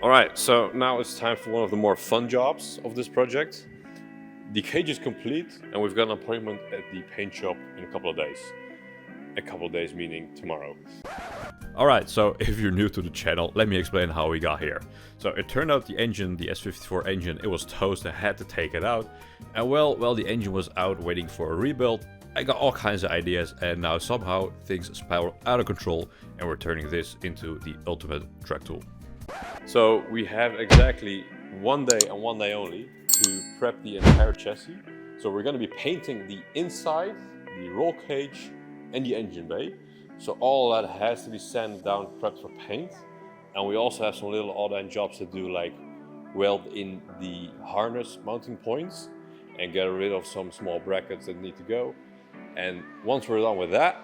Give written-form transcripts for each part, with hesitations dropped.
Alright, so now it's time for one of the more fun jobs of this project. The cage is complete and we've got an appointment at the paint shop in a couple of days. A couple of days meaning tomorrow. Alright, so if you're new to the channel, let me explain how we got here. So it turned out the engine, the S54 engine, it was toast. I had to take it out. And while the engine was out waiting for a rebuild, I got all kinds of ideas, and now somehow things spiral out of control and we're turning this into the ultimate track tool. So we have exactly 1 day and 1 day only to prep the entire chassis. So we're going to be painting the inside, the roll cage and the engine bay. So all that has to be sanded down, prepped for paint. And we also have some little odd end jobs to do, like weld in the harness mounting points and get rid of some small brackets that need to go. And once we're done with that,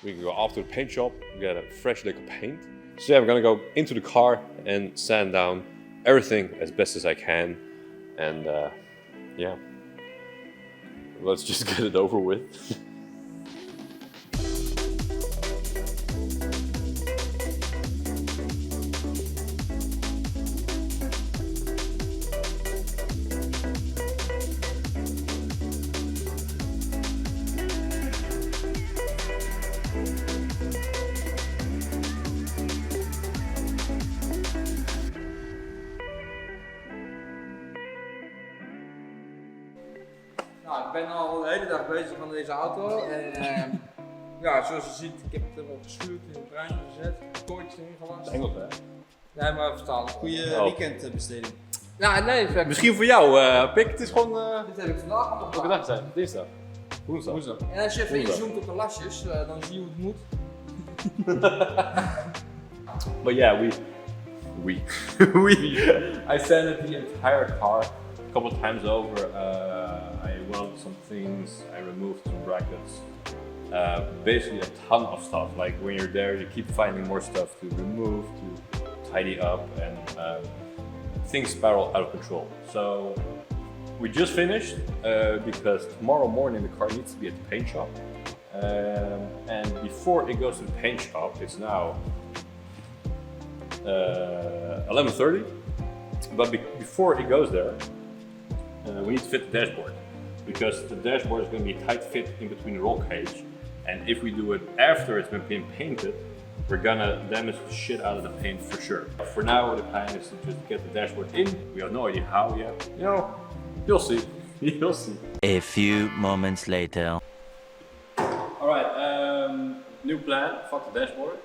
we can go off to the paint shop, get a fresh lick of paint. So yeah, I'm gonna go into the car and sand down everything as best as I can. And yeah, let's just get it over with. Nou, ik ben al de hele dag bezig aan deze auto en ja, zoals je ziet, ik heb het erop geschuurd, in het bruin gezet, kooitjes erin gelast. Engels hè? Nee, maar vertalen. Goeie weekendbesteding. Ja, nee, effect. Misschien voor jou, Pik, het is gewoon... Dit heb ik vandaag nog Welke dag zijn? Dinsdag? Woensdag? En als je even inzoomt op de lastjes, dan zie je hoe het moet. But yeah, I sanded the entire car a couple times over. I welded some things, I removed some brackets. Basically a ton of stuff. Like when you're there, you keep finding more stuff to remove, to tidy up, and things spiral out of control. So we just finished because tomorrow morning the car needs to be at the paint shop. And before it goes to the paint shop, it's now 11:30. But before it goes there, we need to fit the dashboard, because the dashboard is going to be tight fit in between the roll cage. And if we do it after it's been painted, we're gonna damage the shit out of the paint for sure. But for now, the plan is to just get the dashboard in. We have no idea how yet. You know, you'll see. You'll see. A few moments later. Alright, new plan. Fuck the dashboard.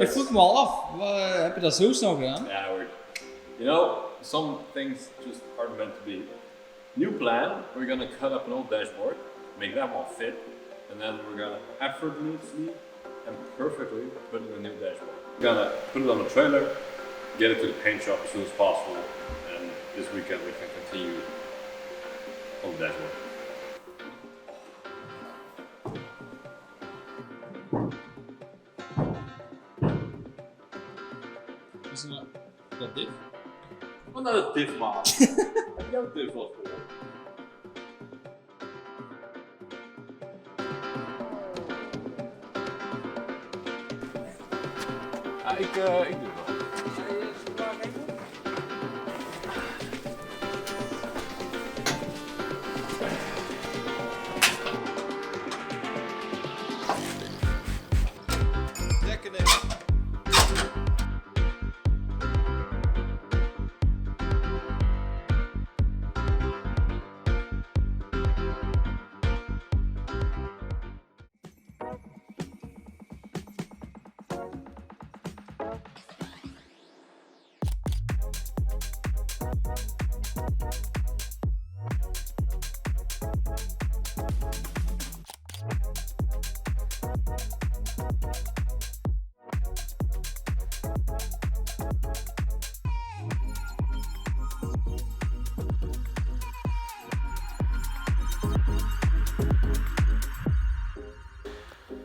Ik vroeg me al af, heb je dat zo snel gedaan? Yeah, you know, some things just aren't meant to be. New plan, we're gonna cut up an old dashboard, make that one fit, and then we're gonna effortlessly and perfectly put in a new dashboard. We're gonna put it on a trailer, get it to the paint shop as soon as possible, and this weekend we can continue on the dashboard. Is dat dit? Wat nou dat diff, man? Heb jouw diff wat voor? Ik doe het wel. Lekker nemen.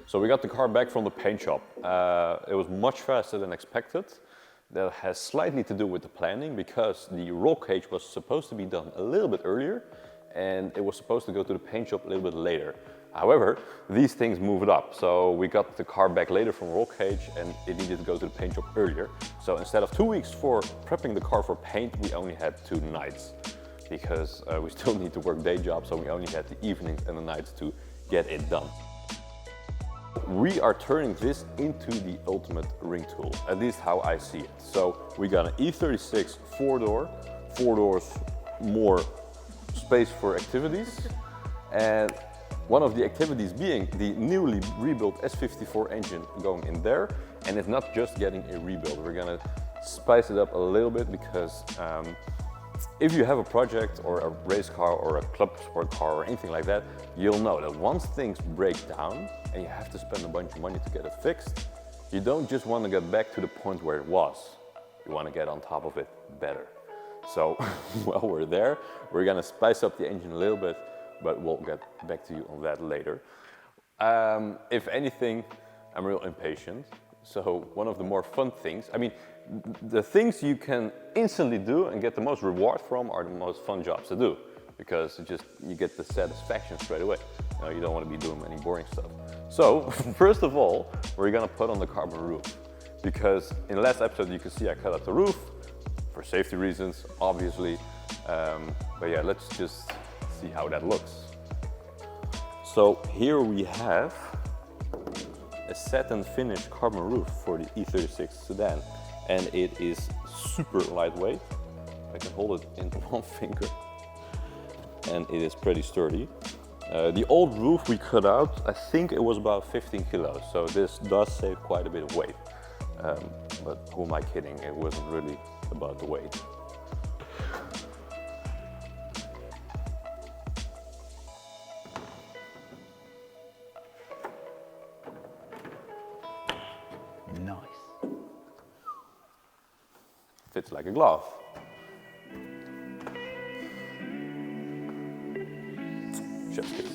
So we got the car back from the paint shop. It was much faster than expected. That has slightly to do with the planning, because the roll cage was supposed to be done a little bit earlier and it was supposed to go to the paint shop a little bit later. However, these things moved up. So we got the car back later from roll cage and it needed to go to the paint shop earlier. So instead of 2 weeks for prepping the car for paint, we only had 2 nights because we still need to work day jobs. So we only had the evenings and the nights to get it done. We are turning this into the ultimate ring tool, at least how I see it. So we got an E36 4-door, 4 doors, more space for activities. And one of the activities being the newly rebuilt S54 engine going in there. And it's not just getting a rebuild. We're gonna spice it up a little bit because if you have a project or a race car or a club sport car or anything like that, you'll know that once things break down and you have to spend a bunch of money to get it fixed, you don't just want to get back to the point where it was. You want to get on top of it better. So while we're there, we're gonna spice up the engine a little bit, but we'll get back to you on that later. If anything, I'm real impatient. So one of the more fun things, I mean, the things you can instantly do and get the most reward from are the most fun jobs to do, because you get the satisfaction straight away. You don't want to be doing any boring stuff. So first of all, we're gonna put on the carbon roof, because in the last episode you can see I cut out the roof for safety reasons, obviously. But yeah, let's just see how that looks. So here we have a satin finish carbon roof for the E36 sedan, and it is super lightweight. I can hold it in one finger and it is pretty sturdy. The old roof we cut out, I think it was about 15 kilos, so this does save quite a bit of weight. But who am I kidding? It wasn't really about the weight. Nice. Fits like a glove. Chef's kiss.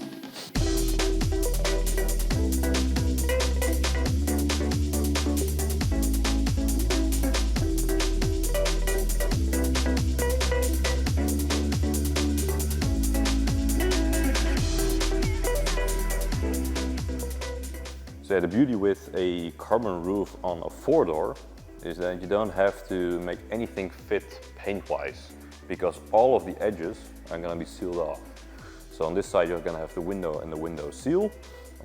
So yeah, the beauty with a carbon roof on a 4-door is that you don't have to make anything fit paint-wise, because all of the edges are going to be sealed off. So on this side you're going to have the window and the window seal.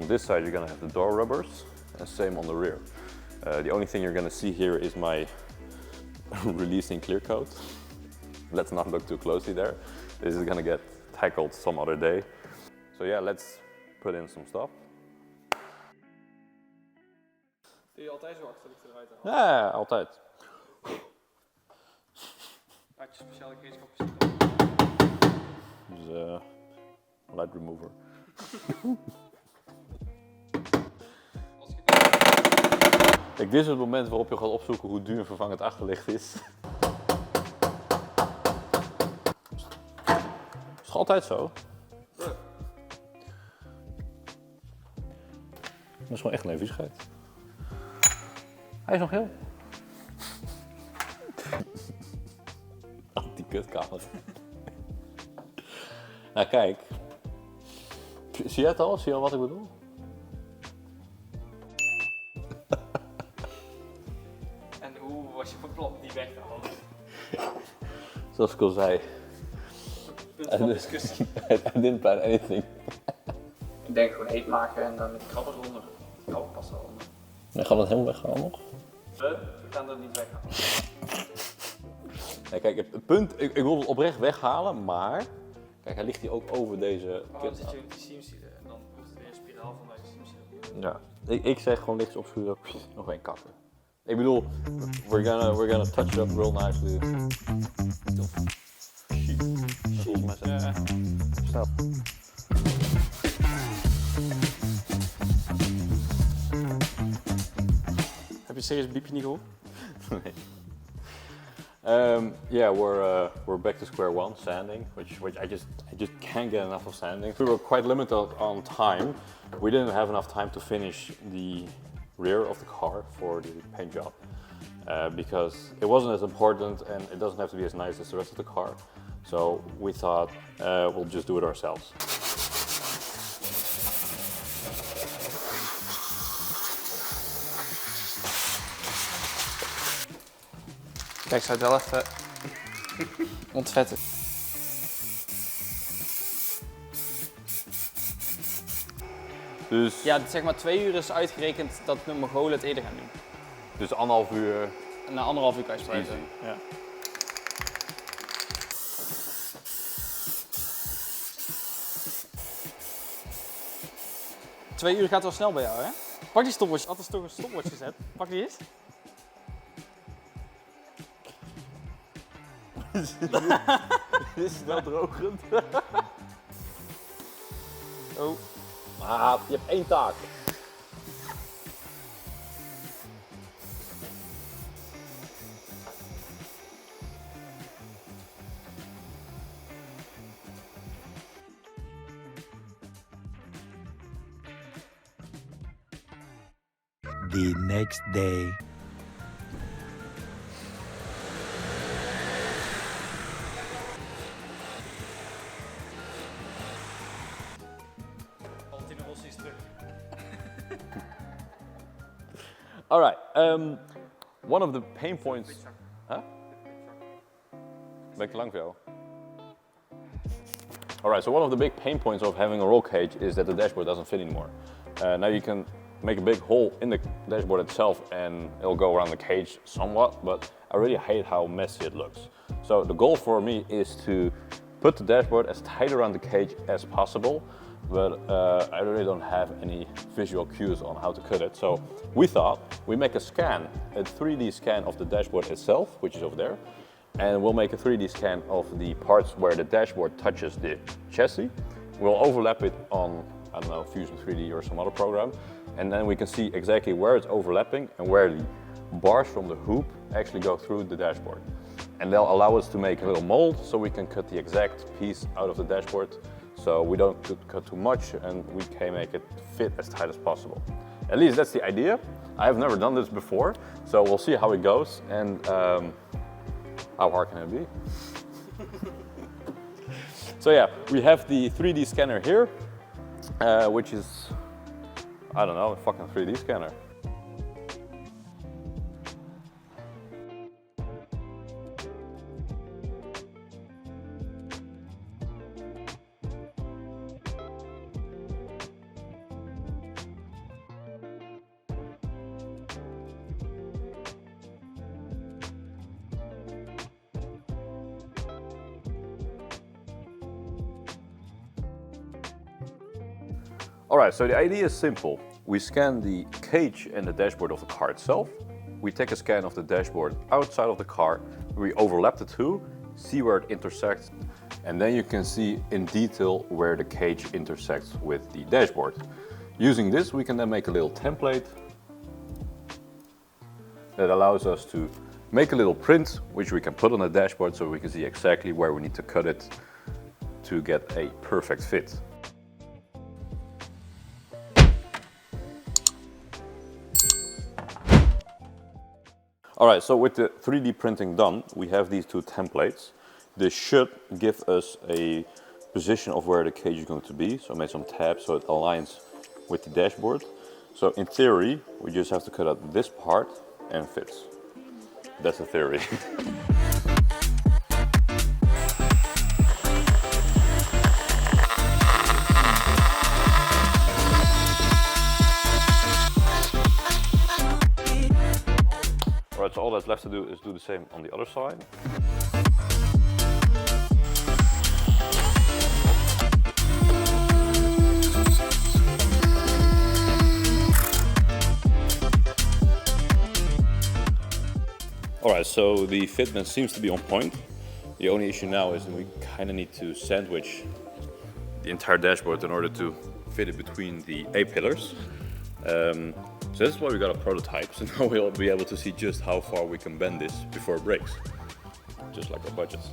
On this side you're going to have the door rubbers, and same on the rear. The only thing you're going to see here is my releasing clear coat. Let's not look too closely there. This is going to get tackled some other day. So yeah, let's put in some stuff. Doe je altijd zo achterlijk eruit halen? Ja, altijd. Had je speciale gereedschapjes? Dus light remover. Kijk, dit is het moment waarop je gaat opzoeken hoe duur een vervangend achterlicht is. Is toch altijd zo? Ja. Dat is gewoon echt een viezigheid. Hij is nog heel. Die kutkamer. Nou kijk. Zie je het al? Zie je al wat ik bedoel? En hoe was je van plan die weg te halen? Zoals ik al zei. Punt van discussie. I didn't plan anything. Ik denk gewoon heet maken en dan met die krabbers onder. Nou, past wel onder. Nee, gaan we het helemaal weghalen nog? We gaan dat niet weghalen. Nee, kijk, het punt, ik wil het oprecht weghalen, maar kijk, hij ligt hier ook over deze Oh, dan zit je in die seamsealer en dan wordt het weer een spiraal vanuit de seamsealer. Ja, ik zeg gewoon licht opschuren, nog één kakken. Ik bedoel, we're gonna touch it up real nicely. Volgens mij snel. Heb je serieus bliepje niet gehoord? Nee. Yeah, we're back to square one, sanding, which I just can't get enough of sanding. We were quite limited on time. We didn't have enough time to finish the rear of the car for the paint job because it wasn't as important and it doesn't have to be as nice as the rest of the car. So we thought we'll just do it ourselves. Kijk, ik zou het wel even ontvetten. Dus, Ja, zeg maar 2 uur is uitgerekend dat de Mongolen het eerder gaan doen. dus 1,5 uur. Na 1,5 uur kan je sluiten. Easy. Ja. Twee uur gaat wel snel bij jou, hè? Pak die stopwatch. Had er toch een stopwatch gezet. Pak die eens. Dit is wel drogend. Oh. Ah, je hebt 1 taak. The next day. All right. One of the pain points. Huh? Ben ik te lang voor jou? All right. So one of the big pain points of having a roll cage is that the dashboard doesn't fit anymore. Now you can make a big hole in the dashboard itself and it'll go around the cage somewhat, but I really hate how messy it looks. So the goal for me is to put the dashboard as tight around the cage as possible, but I really don't have any visual cues on how to cut it. So we thought we make a 3D scan of the dashboard itself, which is over there, and we'll make a 3D scan of the parts where the dashboard touches the chassis. We'll overlap it on, I don't know, Fusion 3D or some other program, and then we can see exactly where it's overlapping and where the bars from the hoop actually go through the dashboard. And they'll allow us to make a little mold so we can cut the exact piece out of the dashboard, so we don't cut too much and we can make it fit as tight as possible. At least that's the idea. I have never done this before, so we'll see how it goes and how hard can it be? So yeah, we have the 3D scanner here, which is, I don't know, a fucking 3D scanner. Alright, so the idea is simple. We scan the cage and the dashboard of the car itself. We take a scan of the dashboard outside of the car. We overlap the two, see where it intersects, and then you can see in detail where the cage intersects with the dashboard. Using this, we can then make a little template that allows us to make a little print, which we can put on the dashboard so we can see exactly where we need to cut it to get a perfect fit. Alright, so with the 3D printing done, we have these two templates. This should give us a position of where the cage is going to be. So I made some tabs so it aligns with the dashboard. So in theory, we just have to cut out this part and it fits. That's the theory. Alright, so all that's left to do is do the same on the other side. Alright, so the fitment seems to be on point. The only issue now is that we kind of need to sandwich the entire dashboard in order to fit it between the A-pillars. So that's why we got a prototype, so now we'll be able to see just how far we can bend this before it breaks. Just like our budgets.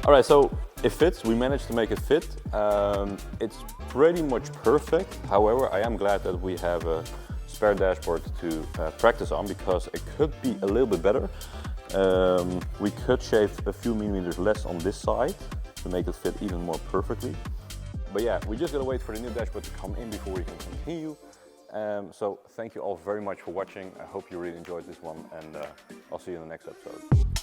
Alright, so it fits, we managed to make it fit. It's pretty much perfect. However, I am glad that we have a spare dashboard to practice on because it could be a little bit better. We could shave a few millimeters less on this side to make it fit even more perfectly. But yeah, we just gotta wait for the new dashboard to come in before we can continue. So thank you all very much for watching. I hope you really enjoyed this one, and I'll see you in the next episode.